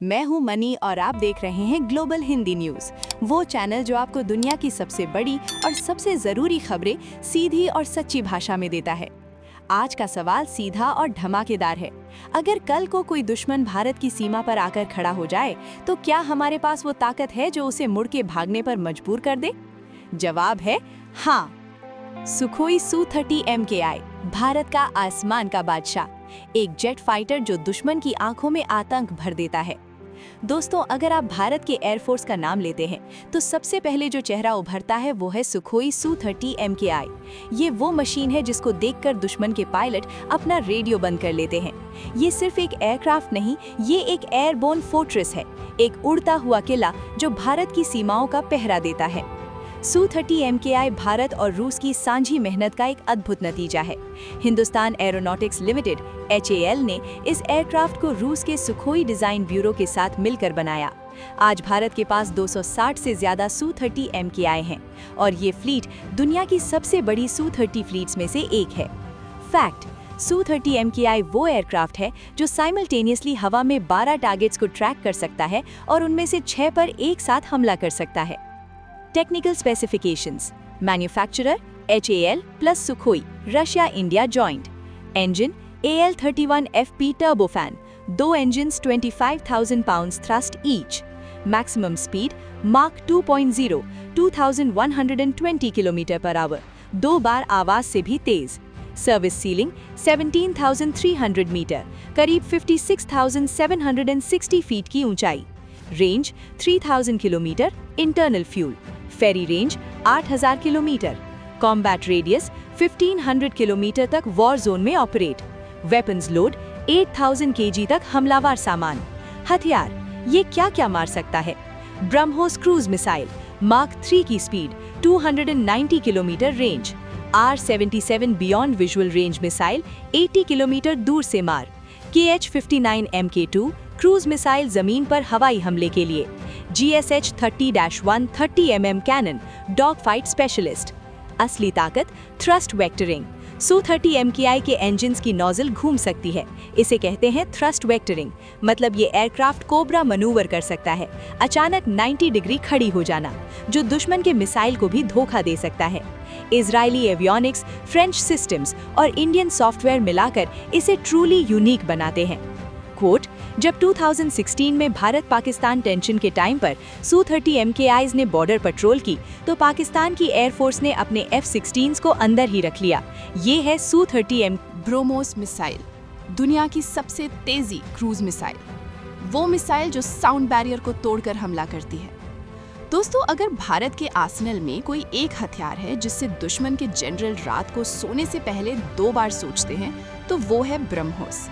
मैं हूं मनी और आप देख रहे हैं ग्लोबल हिंदी न्यूज, वो चैनल जो आपको दुनिया की सबसे बड़ी और सबसे जरूरी खबरें सीधी और सच्ची भाषा में देता है। आज का सवाल सीधा और धमाकेदार है। अगर कल को कोई दुश्मन भारत की सीमा पर आकर खड़ा हो जाए, तो क्या हमारे पास वो ताकत है जो उसे मुड़ के भागने पर मजबूर कर दे? जवाब है हाँ। सुखोई Su-30 MKI, भारत का आसमान का बादशाह, एक जेट फाइटर जो दुश्मन की आंखों में आतंक भर देता है। दोस्तों, अगर आप भारत के एयरफोर्स का नाम लेते हैं, तो सबसे पहले जो चेहरा उभरता है वो है सुखोई Su-30 MKI। ये वो मशीन है जिसको देखकर दुश्मन के पायलट अपना रेडियो बंद कर लेते हैं। ये सिर्फ एक एयरक्राफ्ट नहीं, ये एक एयरबोर्न फोर्ट्रेस है, एक उड़ता हुआ किला जो भारत की सीमाओं का पहरा देता है। Su-30 MKI भारत और रूस की सांझी मेहनत का एक अद्भुत नतीजा है। हिंदुस्तान एरोनॉटिक्स लिमिटेड (HAL) ने इस एयरक्राफ्ट को रूस के सुखोई डिजाइन ब्यूरो के साथ मिलकर बनाया। आज भारत के पास 260 से ज्यादा Su-30 MKI हैं और ये फ्लीट दुनिया की सबसे बड़ी Su-30 फ्लीट्स में से एक है। फैक्ट: Su-30 MKI वो एयरक्राफ्ट है जो साइमल्टेनियसली हवा में 12 टारगेट्स को ट्रैक कर सकता है और उनमें से 6 पर एक साथ हमला कर सकता है। Technical specifications: manufacturer HAL plus Sukhoi, Russia India joint. Engine AL-31 FP turbofan, 2 engines 25,000 pounds thrust each. Maximum speed Mach 2.0, 2120 kilometre per our, 2 बार आवाज से भी तेज। सर्विस सीलिंग 17,300 मीटर, करीब 56,760 फीट की ऊंचाई। Range 3,000 kilometre, internal fuel. Ferry range 8,000 kilometre. Combat radius 1,500 kilometre तक war zone में operate. Weapons load 8,000 kg तक हमलावर सामान। हथियार: ये क्या क्या मार सकता है? ब्रह्मोस क्रूज मिसाइल, Mach 3 की speed, 290 kilometre range. R-77 beyond visual range missile, 80 kilometre दूर से मार। KH-59 MK2 क्रूज मिसाइल, जमीन पर हवाई हमले के लिए। GSH-30-1 30 mm cannon, dog fight specialist. असली ताकत थ्रस्ट वेक्टरिंग। Su-30 MKI के इंजन्स की नोजल घूम सकती है, इसे कहते हैं थ्रस्ट वेक्टरिंग। मतलब ये एयरक्राफ्ट कोबरा मनूवर कर सकता है, अचानक 90 डिग्री खड़ी हो जाना, जो दुश्मन के मिसाइल को भी धोखा दे सकता है। इजरायली एवियोनिक्स, फ्रेंच सिस्टम्स और इंडियन सॉफ्टवेयर मिलाकर इसे ट्रूली यूनिक बनाते हैं। कोट: जब 2016 में भारत-पाकिस्तान टेंशन के टाइम पर Su-30 MKIs ने बॉर्डर पेट्रोल की, तो पाकिस्तान की एयरफोर्स ने अपने F-16s को अंदर ही रख लिया। ये है Su-30 ब्रोमोस मिसाइल, दुनिया की सबसे तेजी क्रूज मिसाइल, वो मिसाइल जो साउंड बैरियर को तोड़कर हमला करती है। दोस्तों, अगर भारत के आर्सेनल में कोई एक हथियार है जिससे दुश्मन के जनरल रात को सोने से पहले 2 बार सोचते हैं, तो वो है ब्रह्मोस।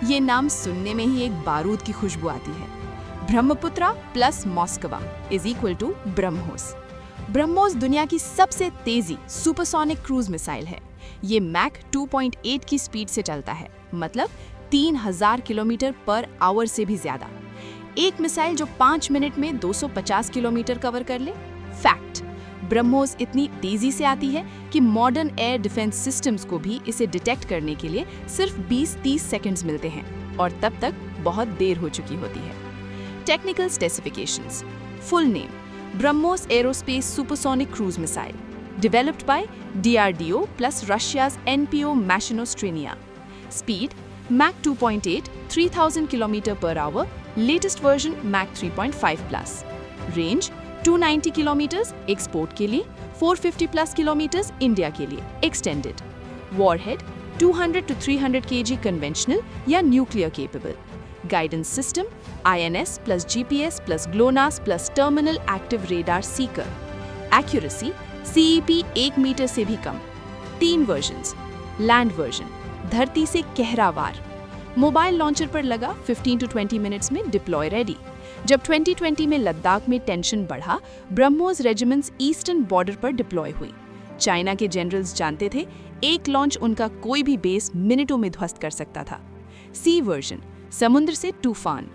ये नाम सुनने में ही एक बारूद की खुशबू आती है। Brahmaputra plus Moskva is equal to BrahMos. BrahMos दुनिया की सबसे तेजी सुपरसोनिक क्रूज मिसाइल है। ये मैक 2.8 की स्पीड से चलता है, मतलब 3,000 किलोमीटर पर आवर से भी ज्यादा। एक मिसाइल जो 5 मिनट में 250 किलोमीटर कवर कर ले। फैक्ट: ब्रह्मोस इतनी तेजी से आती है कि मॉडर्न एयर डिफेंस सिस्टम्स को भी इसे डिटेक्ट करने के लिए सिर्फ 20-30 सेकंड्स मिलते हैं, और तब तक बहुत देर हो चुकी होती है। Technical specifications: full name BrahMos aerospace supersonic cruise missile, developed by DRDO plus Russia's NPO Machino-Strenia। Speed Mach 2.8, 3,000 kilometre per hour, latest version Mach 3.5 plus. Range 290 kilometres export के लिए, 450 प्लस किलोमीटर्स इंडिया के लिए extended. Warhead 200 to 300 kg conventional या nuclear capable. Guidance system INS plus GPS plus GLONASS plus terminal active radar seeker. Accuracy CEP 1 metre से भी कम। 3 versions: land version, धरती से गहरा वार, मोबाइल लॉन्चर पर लगा, 15 to 20 मिनट्स में डिप्लॉय रेडी। जब 2020 में लद्दाख में टेंशन बढ़ा, ब्रह्मोस रेजिमेंट्स ईस्टर्न बॉर्डर पर डिप्लॉय हुई। चाइना के जनरल्स जानते थे एक लॉन्च उनका कोई भी बेस मिनटों में ध्वस्त कर सकता था। सी वर्जन, समुद्र से तूफान,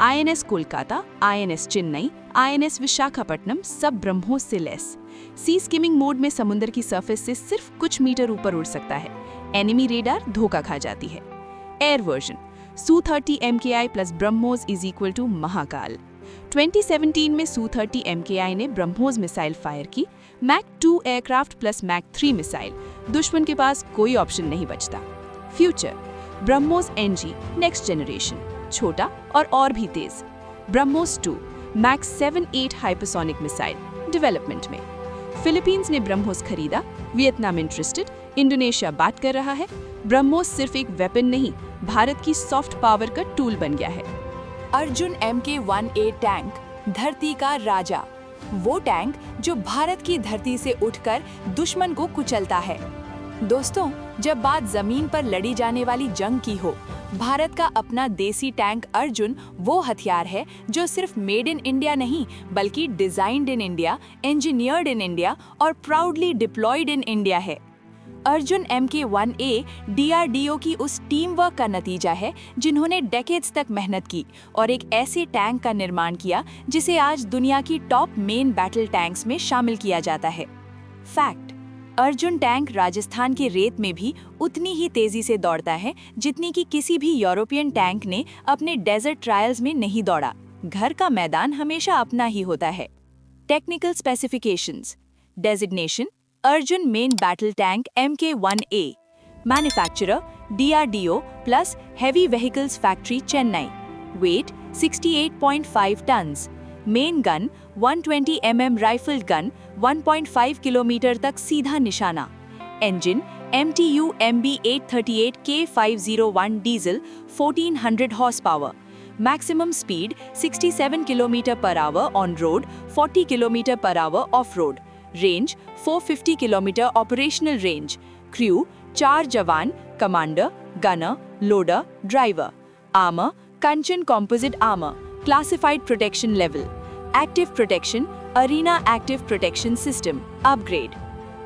INS Kolkata, INS Chennai, INS Visakhapatnam सब ब्रह्मोस से लेस। सी स्किमिंग मोड में समुद्र की सरफेस से सिर्फ कुछ मीटर ऊपर उड़ सकता है, एनिमी रेडार धोखा खा जाती है। Air version, Su-30 MKI plus BrahMos is equal to Mahakal. 2017 में Su-30 MKI ने ब्रह्मोस मिसाइल फायर की। Mach 2 aircraft plus Mach 3 missile, दुश्मन के पास कोई ऑप्शन नहीं बचता। Future BrahMos NG next generation, छोटा और भी तेज। BrahMos 2 Mach 7-8 hypersonic missile development में। फिलीपींस ने ब्रह्मोस खरीदा, वियतनाम इंटरेस्टेड, इंडोनेशिया बात कर रहा है। ब्रह्मोस सिर्फ एक वेपन नहीं, भारत की सॉफ्ट पावर का टूल बन गया है। अर्जुन MK-1A टैंक, धरती का राजा, वो टैंक जो भारत की धरती से उठकर दुश्मन को कुचलता है। दोस्तों, जब बात जमीन पर लड़ी जाने वाली जंग की हो, भारत का अपना देसी टैंक अर्जुन वो हथियार है जो सिर्फ मेड इन इंडिया नहीं, बल्कि designed in India, engineered in India और प्राउडली डिप्लॉयड इन इंडिया है। अर्जुन MK-1A DRDO की उस टीम वर्क का नतीजा है जिन्होंने डेकेड्स तक मेहनत की और एक ऐसे टैंक का निर्माण किया जिसे आज दुनिया की टॉप मेन बैटल टैंक्स में शामिल किया जाता है। फैक्ट, अर्जुन टैंक राजस्थान के रेत में भी उतनी ही तेजी से दौड़ता है जितनी कि किसी भी यूरोपियन टैंक ने अपने डेजर्ट ट्रायल्स में नहीं दौड़ा। घर का मैदान हमेशा अपना ही होता है। Technical specifications, designation Arjun main battle tank MK-1A, manufacturer DRDO plus heavy vehicles factory Chennai, weight 68.5 tons, main gun 120 mm rifle gun, 1.5 kilometre तक सीधा निशाना, engine MTU MB 838 K501 diesel 1400 horse power, maximum speed 67 kilometre per hour on road, 40 kilometre per hour off road, range 450 kilometre operational range, crew 4 जवान, commander, gunner, loader, driver, armour कंचन composite armour, classified protection level, active protection Arena active protection system upgrade,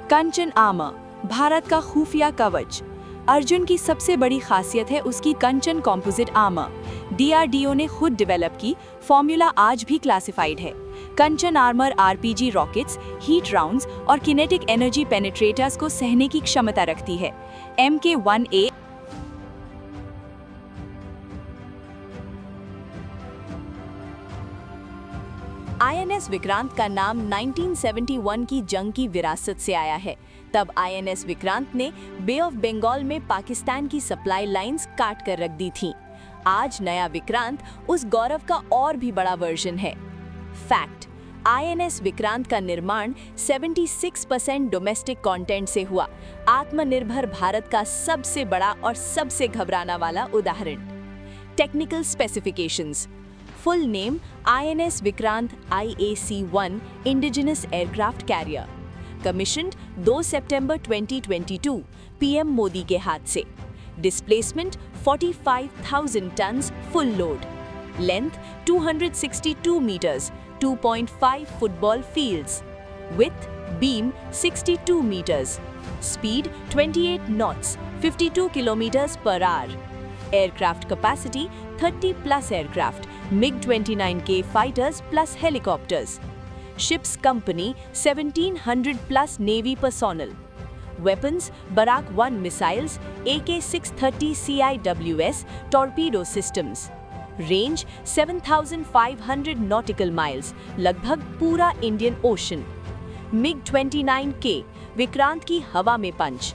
Kanchan armour Bharat का खुफिया कवच। अर्जुन की सबसे बड़ी खासियत है उसकी कंचन कॉम्पोजिट आर्मर। DRDO ने खुद डेवलप की, फॉर्मूला आज भी क्लासिफाइड है। Kanchan armour RPG rockets, heat rounds और किनेटिक एनर्जी पेनिट्रेटर्स को सहने की क्षमता रखती है। MK-1A INS विक्रांत का नाम 1971 की जंग की विरासत से आया है। तब INS विक्रांत ने बे ऑफ बंगाल में पाकिस्तान की सप्लाई लाइंस काट कर रख दी थीं। आज नया विक्रांत उस गौरव का और भी बड़ा वर्जन है। फैक्ट, INS विक्रांत का निर्माण 76% डोमेस्टिक कंटेंट से हुआ। आत्मनिर्भर भारत का सबसे बड़ा और सबसे घबराना वाला उदाहरण। Technical specifications, full name INS Vikrant IAC-1 indigenous aircraft carrier, commissioned 2 सितंबर 2022 PM मोदी के हाथ से। Displacement 45,000 tons full load, length 262 metres, 2.5 football fields, width beam 62 metres, speed 28 knots, 52 kilometres per hour. Aircraft capacity 30 plus aircraft, MiG-29K fighters plus helicopters. Ships company 1700 plus navy personnel. Weapons Barak 1 missiles, AK-630 CIWS torpedo systems. Range 7500 nautical miles, लगभग पूरा Indian ocean. MiG-29K Vikrant की हवा में पंच।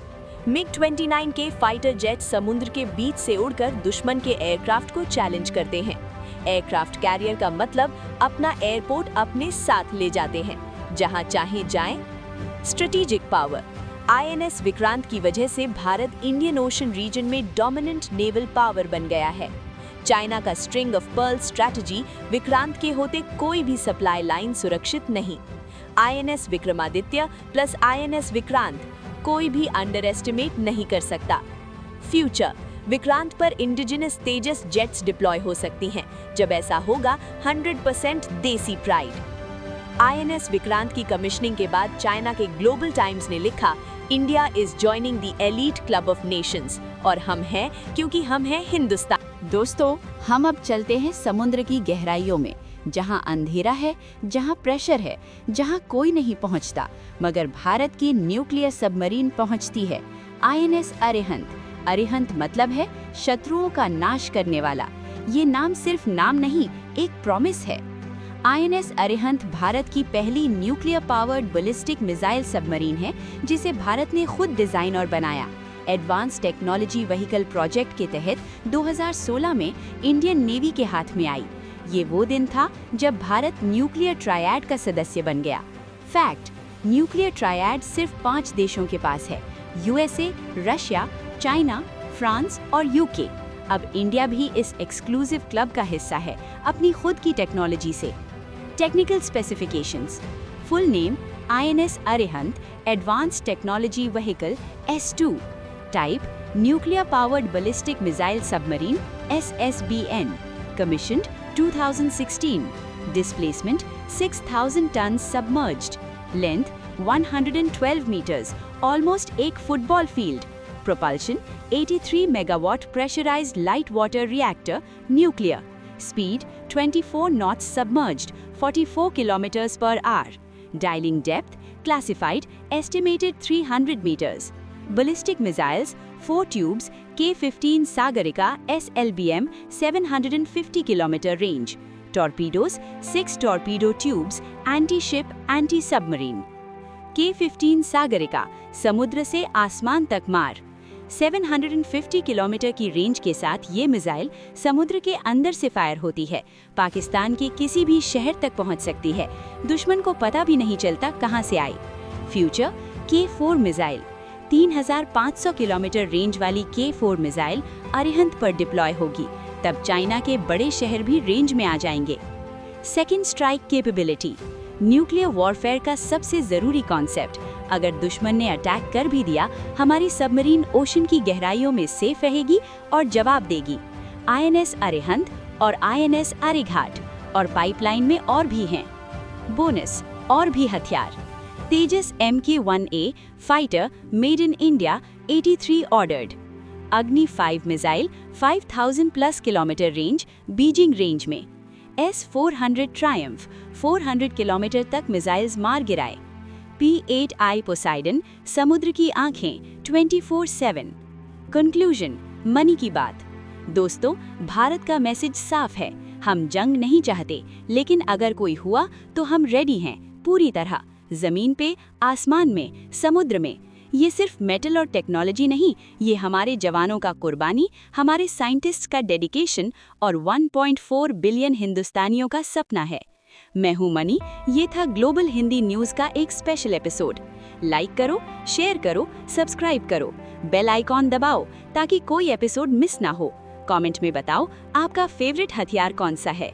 MiG-29K fighter jet समुद्र के बीच से उड़कर दुश्मन के एयरक्राफ्ट को चैलेंज करते हैं। एयरक्राफ्ट कैरियर का मतलब अपना एयरपोर्ट अपने साथ ले जाते हैं, जहां चाहे जाएं। स्ट्रेटेजिक पावर, INS विक्रांत की वजह से भारत इंडियन ओशन रीजन में डोमिनेंट नेवल पावर बन गया है। चाइना का string of pearl strategy Vikrant के होते कोई भी सप्लाई लाइन सुरक्षित नहीं। INS Vikramaditya plus INS Vikrant कोई भी अंडर एस्टिमेट नहीं कर सकता। फ्यूचर, विक्रांत पर इंडिजिनस तेजस जेट्स डिप्लॉय हो सकती हैं। जब ऐसा होगा 100% देसी प्राइड। INS विक्रांत की कमिश्निंग के बाद चाइना के ग्लोबल टाइम्स ने लिखा, India is joining the elite club of Nations, और हम हैं क्योंकि हम हैं हिंदुस्तान। दोस्तों, हम अब चलते हैं समुद्र की गहराइयों में, जहां अंधेरा है, जहां प्रेशर है, जहां कोई नहीं पहुंचता, मगर भारत की न्यूक्लियर सबमरीन पहुंचती है। INS अरिहंत, अरिहंत मतलब है शत्रुओं का नाश करने वाला। ये नाम सिर्फ नाम नहीं, एक प्रॉमिस है। INS अरिहंत भारत की पहली nuclear powered ballistic missile submarine है, जिसे भारत ने खुद डिजाइन और बनाया। एडवांस टेक्नोलॉजी व्हीकल प्रोजेक्ट के तहत 2016 में इंडियन नेवी के हाथ में आई। ये वो दिन था जब भारत न्यूक्लियर ट्रायड का सदस्य बन गया। फैक्ट, न्यूक्लियर ट्रायड सिर्फ 5 देशों के पास है, USA, रशिया, चाइना, फ्रांस और UK। अब इंडिया भी इस एक्सक्लूसिव क्लब का हिस्सा है, अपनी खुद की टेक्नोलॉजी से। Technical specifications. Full name INS Arihant advance technology vehicle S2। Type nuclear powered ballistic missile submarine SSBN। Commissioned 2016। Displacement 6000 ton submerged. Length 112 meters, almost एक football field. Propulsion 83 megawatt pressurized light water reactor nuclear. Speed 24 knots submerged, 44 kilometers per hour. Dialing depth classified estimated 300 meters. Ballistic missiles 4 tubes K-15 Sagarika SLBM 750 kilometer range. Torpedoes 6 torpedo tubes anti-ship anti-submarine. K-15 Sagarika समुद्र से आसमान तक मार। 750 kilometre की range के साथ ये missile समुद्र के अंदर से फायर होती है, पाकिस्तान के किसी भी शहर तक पहुंच सकती है, दुश्मन को पता भी नहीं चलता कहां से आई। Future K4 missile 3500 kilometre range वाली K4 मिसाइल अरिहंत पर डिप्लॉय होगी, तब चाइना के बड़े शहर भी रेंज में आ जाएंगे। Second strike capability nuclear warfare का सबसे जरूरी कॉन्सेप्ट। अगर दुश्मन ने अटैक कर भी दिया, हमारी सबमरीन ओशन की गहराइयों में सेफ रहेगी और जवाब देगी। INS अरिहंत और INS अरिघाट और पाइपलाइन में और भी हैं। बोनस और भी हथियार। तेजस MK-1A fighter made in India 83 ordered. अग्नि 5 missile 5000 plus kilometre range Beijing range में। S-400 ट्रायम्फ 400 किलोमीटर तक मिसाइल्स मार गिराए। P-8I पोसाइडन समुद्र की आंखें 24/7। कंक्लूजन मनी की बात। दोस्तों, भारत का मैसेज साफ है, हम जंग नहीं चाहते, लेकिन अगर कोई हुआ तो हम रेडी हैं पूरी तरह, जमीन पे, आसमान में, समुद्र में। ये सिर्फ मेटल और टेक्नोलॉजी नहीं, ये हमारे जवानों का कुर्बानी, हमारे साइंटिस्ट्स का डेडिकेशन और 1.4 बिलियन हिंदुस्तानियों का सपना है। मैं हूं मनी, ये था ग्लोबल हिंदी न्यूज़ का एक स्पेशल एपिसोड। लाइक करो, शेयर करो, सब्सक्राइब करो, बेल आइकॉन दबाओ ताकि कोई एपिसोड मिस ना हो। कमेंट में बताओ आपका फेवरेट हथियार कौन सा है।